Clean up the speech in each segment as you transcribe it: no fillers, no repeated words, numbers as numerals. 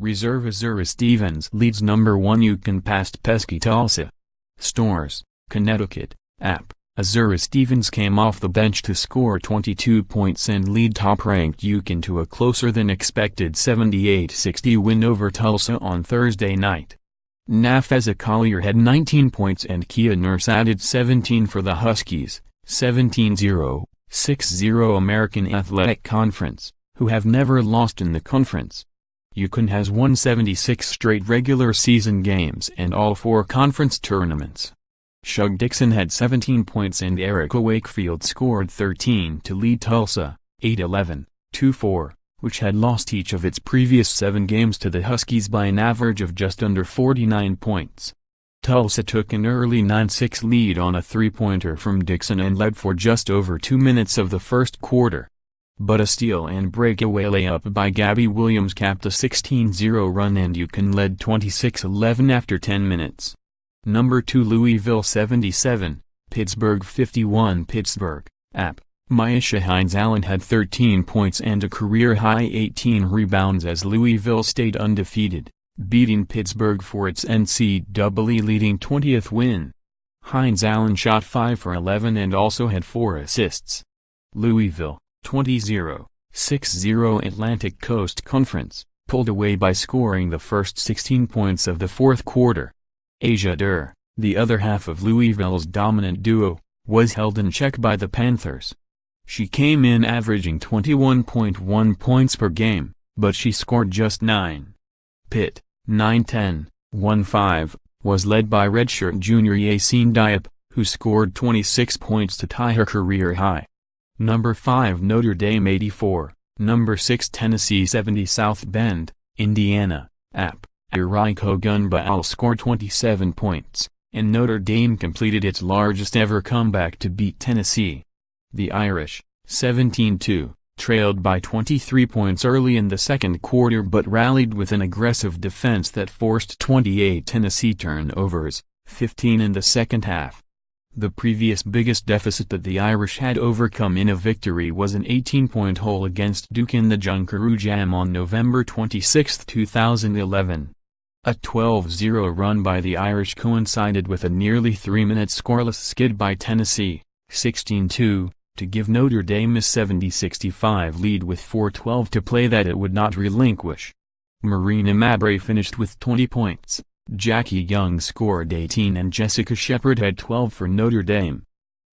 Reserve Azura Stevens leads number 1 UConn past pesky Tulsa. STORRS, Connecticut, App. Azura Stevens came off the bench to score 22 points and lead top-ranked UConn to a closer-than-expected 78-60 win over Tulsa on Thursday night. Napheesa Collier had 19 points and Kia Nurse added 17 for the Huskies, 17-0, 6-0 American Athletic Conference, who have never lost in the conference. UConn has won 76 straight regular season games and all 4 conference tournaments. Shug Dickson had 17 points and Erica Wakefield scored 13 to lead Tulsa, 8-11, 2-4, which had lost each of its previous 7 games to the Huskies by an average of just under 49 points. Tulsa took an early 9-6 lead on a three-pointer from Dickson and led for just over 2 minutes of the first quarter. But a steal and breakaway layup by Gabby Williams capped a 16-0 run and UConn led 26-11 after 10 minutes. Number 2 Louisville 77, Pittsburgh 51 Pittsburgh, App. Myisha Hines-Allen had 13 points and a career-high 18 rebounds as Louisville stayed undefeated, beating Pittsburgh for its NCAA-leading 20th win. Hines-Allen shot 5 for 11 and also had 4 assists. Louisville, 20-0, 6-0 Atlantic Coast Conference, pulled away by scoring the first 16 points of the fourth quarter. Asia Durr, the other half of Louisville's dominant duo, was held in check by the Panthers. She came in averaging 21.1 points per game, but she scored just 9. Pitt, 9-10, 1-5, was led by redshirt junior Yacine Diop, who scored 26 points to tie her career high. Number 5 Notre Dame 84, Number 6 Tennessee 70 South Bend, Indiana, App. Erica Wakefield scored 27 points, and Notre Dame completed its largest ever comeback to beat Tennessee. The Irish, 17-2, trailed by 23 points early in the second quarter but rallied with an aggressive defense that forced 28 Tennessee turnovers, 15 in the second half. The previous biggest deficit that the Irish had overcome in a victory was an 18-point hole against Duke in the Junkaroo Jam on November 26, 2011. A 12-0 run by the Irish coincided with a nearly 3-minute scoreless skid by Tennessee, 16-2, to give Notre Dame a 70-65 lead with 4:12 to play that it would not relinquish. Marina Mabrey finished with 20 points. Jackie Young scored 18 and Jessica Shepard had 12 for Notre Dame.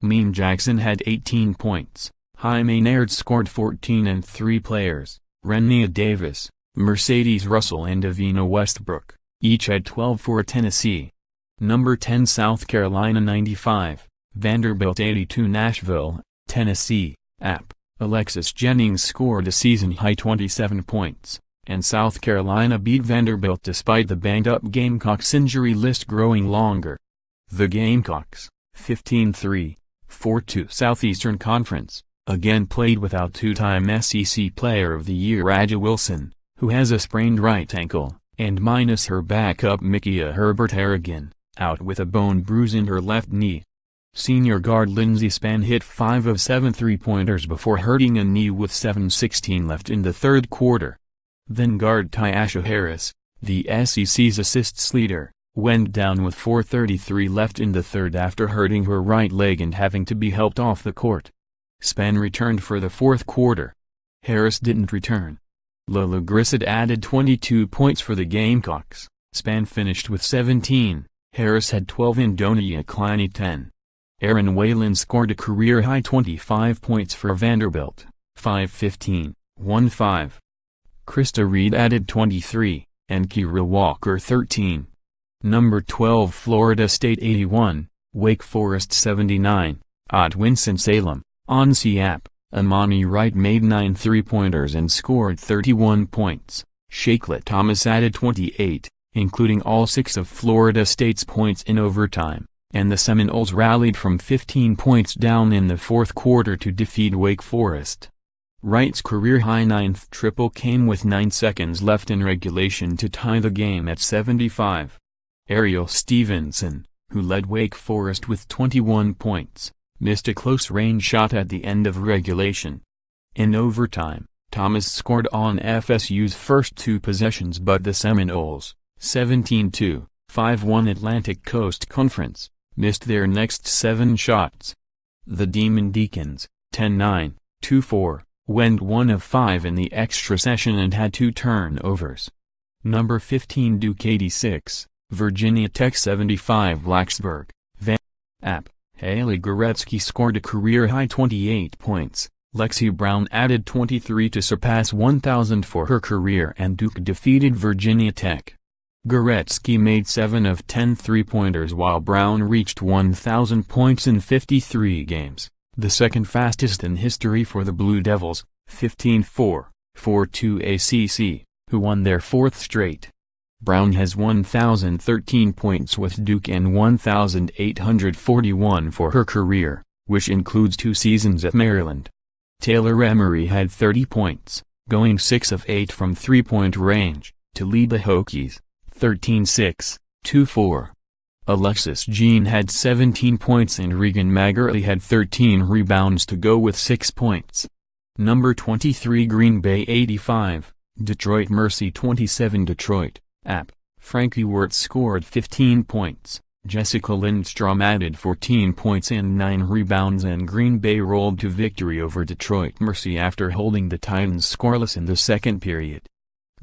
Mean Jackson had 18 points, Jaime Naird scored 14 and 3 players, Renia Davis, Mercedes Russell and Avina Westbrook, each had 12 for Tennessee. Number 10 South Carolina 95, Vanderbilt 82 Nashville, Tennessee, App. Alexis Jennings scored a season-high 27 points. And South Carolina beat Vanderbilt despite the banged-up Gamecocks injury list growing longer. The Gamecocks, 15-3, 4-2 Southeastern Conference, again played without two-time SEC Player of the Year A'ja Wilson, who has a sprained right ankle, and minus her backup Mikia Herbert-Harrigan, out with a bone bruise in her left knee. Senior guard Lindsey Spann hit 5 of 7 three-pointers before hurting a knee with 7:16 left in the third quarter. Then guard Tyasha Harris, the SEC's assists leader, went down with 4:33 left in the third after hurting her right leg and having to be helped off the court. Spann returned for the fourth quarter. Harris didn't return. Lola Grissett added 22 points for the Gamecocks. Spann finished with 17, Harris had 12 and Donia Cliney 10. Aaron Whalen scored a career-high 25 points for Vanderbilt, 5-15, 1-5. Krista Reed added 23, and Kira Walker 13. Number 12 Florida State 81, Wake Forest 79, at Winston-Salem, App. Amani Wright made 9 three-pointers and scored 31 points. Shakelet Thomas added 28, including all 6 of Florida State's points in overtime, and the Seminoles rallied from 15 points down in the fourth quarter to defeat Wake Forest. Wright's career-high 9th triple came with 9 seconds left in regulation to tie the game at 75. Ariel Stevenson, who led Wake Forest with 21 points, missed a close-range shot at the end of regulation. In overtime, Thomas scored on FSU's first 2 possessions, but the Seminoles, 17-2, 5-1 Atlantic Coast Conference, missed their next 7 shots. The Demon Deacons, 10-9, 2-4, went 1 of 5 in the extra session and had 2 turnovers. Number 15 Duke 86, Virginia Tech 75 Blacksburg, Van App. Haley Goretzky scored a career-high 28 points, Lexi Brown added 23 to surpass 1,000 for her career, and Duke defeated Virginia Tech. Goretzky made 7 of 10 three-pointers while Brown reached 1,000 points in 53 games, the second fastest in history for the Blue Devils, 15-4, 4-2 ACC, who won their 4th straight. Brown has 1,013 points with Duke and 1,841 for her career, which includes 2 seasons at Maryland. Taylor Emery had 30 points, going 6 of 8 from three-point range, to lead the Hokies, 13-6, 2-4. Alexis Jean had 17 points and Regan Maggerly had 13 rebounds to go with 6 points. Number 23 Green Bay 85, Detroit Mercy 27 Detroit, App. Frankie Wirtz scored 15 points, Jessica Lindstrom added 14 points and 9 rebounds, and Green Bay rolled to victory over Detroit Mercy after holding the Titans scoreless in the second period.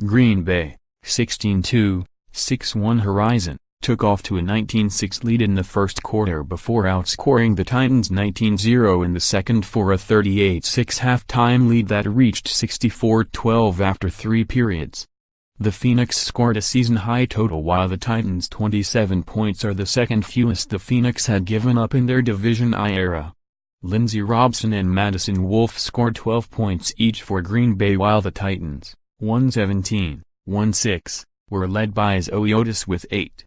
Green Bay, 16-2, 6-1 Horizon, took off to a 19-6 lead in the first quarter before outscoring the Titans 19-0 in the second for a 38-6 halftime lead that reached 64-12 after 3 periods. The Phoenix scored a season-high total while the Titans' 27 points are the second fewest the Phoenix had given up in their Division I era. Lindsey Robson and Madison Wolfe scored 12 points each for Green Bay while the Titans, 117, 1-6, were led by Zoe Otis with 8.